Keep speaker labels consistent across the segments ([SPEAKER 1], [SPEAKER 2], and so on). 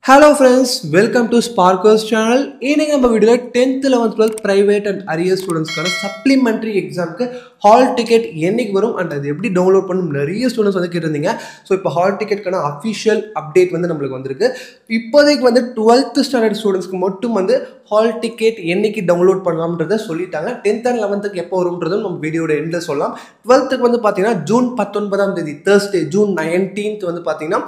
[SPEAKER 1] Hello friends, welcome to Sparkers channel. இன்னைக்கு நம்ம வீடியோல 10th 11th 12th private and arrears ஸ்டூடண்ட்ஸ்க்கான supplementary examக்கு hall ticket என்னைக்கு வரும் and அது எப்படி டவுன்லோட் பண்ணனும் நிறைய ஸ்டூடண்ட்ஸ் வந்து கேட்டிருந்தீங்க. சோ இப்போ hall ticketக்கான official update வந்து நமக்கு வந்திருக்கு. இப்போதைக்கு வந்து 12th standard ஸ்டூடண்ட்ஸ்க்கு மட்டும் வந்து hall ticket என்னைக்கு டவுன்லோட் பண்ணலாம்ன்றத சொல்லிட்டாங்க. 10th and 11th எப்போ வரும்ன்றத நம்ம வீடியோட எண்ட்ல சொல்லலாம். 12th வந்து பாத்தீங்கன்னா ஜூன் 19ஆம் தேதி Thursday ஜூன் 19th வந்து பாத்தீங்கன்னா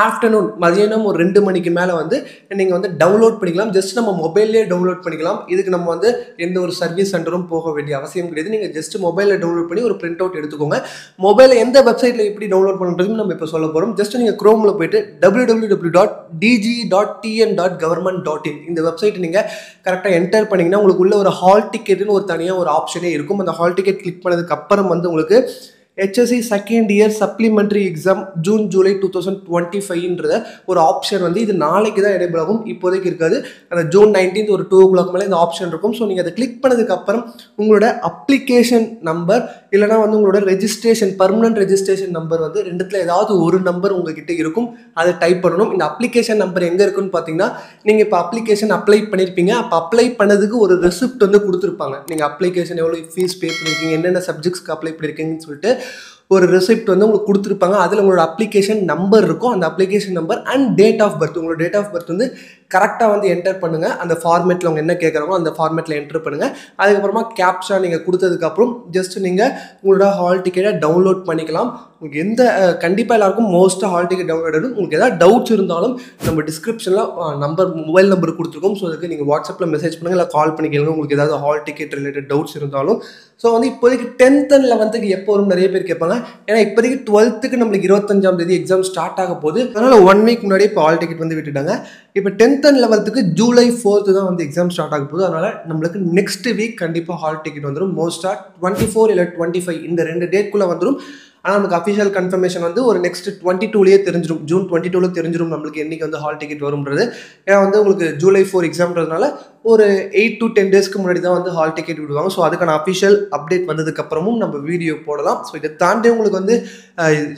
[SPEAKER 1] ஆஃப்டர்நூன் மதியானம் ஒரு 2 மணிக்கு மேல வந்து நீங்க வந்து டவுன்லோட் பண்ணிக்கலாம். ஜஸ்ட் நம்ம மொபைல்லே டவுன்லோட் பண்ணிக்கலாம். இதுக்கு நம்ம வந்து எந்த ஒரு சர்வீஸ் சென்டரும் போக வேண்டிய அவசியம் கிடையாது. நீங்க ஜஸ்ட் மொபைல்ல டவுன்லோட் பண்ணி ஒரு பிரிண்ட் அவுட் எடுத்துக்கோங்க. மொபைல்ல எந்த வெப்சைட்ல எப்படி டவுன்லோட் பண்றதுன்னு நம்ம இப்ப சொல்ல போறோம். ஜஸ்ட் நீங்க Chromeல போயிட்டு www.dg.tn.government.in இந்த வெப்சைட் நீங்க கரெக்டா என்டர் பண்ணீங்கன்னா உங்களுக்கு உள்ள ஒரு ஹால் டிக்கெட்னு ஒரு தனியா ஒரு ஆப்ஷனே இருக்கும். அந்த ஹால் டிக்கெட் கிளிக் பண்ணதுக்கு அப்புறம் வந்து உங்களுக்கு HSC second year supplementary exam June July 2025ன்றத ஒரு ஆப்ஷன் வந்து இது நாளைக்கு தான் எனேபிள் ஆகும். இப்போதைக்கு இருக்காது. அந்த ஜூன் 19th ஒரு 2 o'clock மேலே இந்த ஆப்ஷன் இருக்கும். ஸோ நீங்கள் அதை கிளிக் பண்ணதுக்கு அப்புறம் உங்களோட அப்ளிகேஷன் நம்பர் இல்லைனா வந்து உங்களோட ரெஜிஸ்ட்ரேஷன் பர்மனன்ட் ரெஜிஸ்ட்ரேஷன் நம்பர் வந்து ரெண்டுத்துல ஏதாவது ஒரு நம்பர் உங்ககிட்ட இருக்கும். அதை டைப் பண்ணணும். இந்த அப்ளிகேஷன் நம்பர் எங்கே இருக்குன்னு பார்த்தீங்கன்னா நீங்கள் இப்போ அப்ளிகேஷன் அப்ளை பண்ணியிருப்பீங்க. அப்போ அப்ளை பண்ணதுக்கு ஒரு ரெசிப்ட் வந்து கொடுத்துருப்பாங்க. நீங்கள் அப்ளிகேஷன் எவ்வளோ ஃபீஸ் பே பண்ணியிருக்கீங்க, என்னென்ன சப்ஜெக்ட்ஸ்க்கு அப்ளை பண்ணியிருக்கீங்கன்னு சொல்லிட்டு ஒரு ரெசிப்ட் வந்து உங்களுக்கு கொடுத்துருப்பாங்க. அதில் உங்களோட அப்ளிகேஷன் நம்பர் இருக்கும். அந்த application number and date of birth உங்களோட டேட் ஆஃப் பர்த் வந்து கரெக்டாக வந்து என்டர் பண்ணுங்கள். அந்த ஃபார்மேட்டில் அவங்க என்ன கேட்குறாங்களோ அந்த ஃபார்மேட்டில் என்டர் பண்ணுங்கள். அதுக்கப்புறமா கேப்ஷா நீங்கள் கொடுத்ததுக்கப்புறம் ஜஸ்ட் நீங்கள் உங்களோட ஹால் டிக்கெட்டை டவுன்லோட் பண்ணிக்கலாம். உங்களுக்கு எந்த கண்டிப்பாக எல்லாருக்கும் மோஸ்ட்டாக ஹால் டிக்கெட் டவுன்லோட் ஆகிடும். உங்களுக்கு எதாவது டவுட்ஸ் இருந்தாலும் நம்ம டிஸ்கிரிப்ஷனில் மொபைல் நம்பர் கொடுத்துருக்கோம். ஸோ அதுக்கு நீங்கள் வாட்ஸ்அப்பில் மெசேஜ் பண்ணுங்கள், இல்லை கால் பண்ணி கேளுங்க உங்களுக்கு ஏதாவது ஹால் டிக்கெட் ரிலேட்டட் டவுட்ஸ் இருந்தாலும். ஸோ வந்து இப்போதைக்கு 10th and 11th எப்போ வரும் நிறைய பேர் கேட்பாங்க. ஏன்னா இப்போதைக்கு 12th நம்மளுக்கு 25ஆம் தேதி எக்ஸாம் ஸ்டார்ட் ஆக போகுது. அதனால் 1 week முன்னாடி இப்போ ஹால் டிக்கெட் வந்து விட்டுட்டாங்க. இப்போ 10th and 11th July 4th தான் வந்து எக்ஸாம் ஸ்டார்ட் ஆக போகுது. அதனால் நம்மளுக்கு நெக்ஸ்ட் வீக் கண்டிப்பாக ஹால் டிக்கெட் வந்துடும். மோஸ்ட்டாக 24 இல்லை 25 இந்த 2 டேட்குள்ளே வந்துடும். ஆனால் நமக்கு அஃபிஷியல் கன்ஃபர்மேஷன் வந்து ஒரு நெக்ஸ்ட் 22லேயே தெரிஞ்சிடும். ஜூன் 22 தெரிஞ்சிடும் நம்மளுக்கு என்றைக்கு வந்து ஹால் டிக்கெட் வரும்ன்றது. ஏன்னா வந்து உங்களுக்கு ஜூலை 4 எக்ஸாம்ன்றதுனால ஒரு 8 to 10 டேஸ்க்கு முன்னாடி தான் வந்து ஹால் டிக்கெட் விடுவாங்க. ஸோ அதுக்கான அஃபிஷியல் அப்டேட் வந்ததுக்கப்புறமும் நம்ம வீடியோ போடலாம். ஸோ இதை தாண்டி உங்களுக்கு வந்து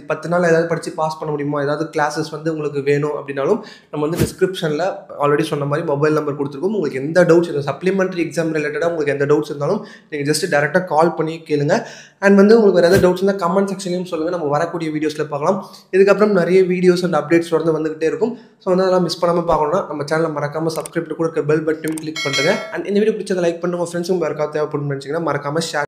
[SPEAKER 1] 10 நாள் ஏதாவது படித்து பாஸ் பண்ண முடியுமா, ஏதாவது கிளாஸஸ் வந்து உங்களுக்கு வேணும் அப்படின்னாலும் நம்ம வந்து டிஸ்கிரிப்ஷனில் ஆல்ரெடி சொன்ன மாதிரி மொபைல் நம்பர் கொடுத்துருக்கோம். உங்களுக்கு எந்த டவுட்ஸ் இந்த சப்ளிமெண்ட்ரி எக்ஸாம் ரிலேட்டடாக உங்களுக்கு எந்த டவுட்ஸ் இருந்தாலும் நீங்கள் ஜஸ்ட் டேரெக்டாக கால் பண்ணி கேளுங்க. அண்ட் வந்து உங்களுக்கு வேறு ஏதாவது டவுட்ஸ் இருந்தால் கமெண்ட் செக்ஷன்லையும் சொல்லுங்கள். நம்ம வரக்கூடிய வீடியோஸில் பார்க்கலாம். இதுக்கப்புறம் நிறைய வீடியோஸ் அண்ட் அப்டேட்ஸ் தொடர்ந்து வந்துகிட்டே இருக்கும். ஸோ வந்து அதெல்லாம் மிஸ் பண்ணாமல் பார்க்கணும்னா நம்ம சேனலை மறக்காமல் சப்ஸ்கிரைப் கூட இருக்க பெல் பட்டன் கிளிக் பண்ணுங்க. அண்ட் இந்த வீடியோ பிடிச்சதை லைக் பண்ணுங்க. உங்கள் ஃப்ரெண்ட்ஸும் யாருக்காவது தேவைப்படும் நினச்சிங்கன்னா மறக்காமல் ஷேர்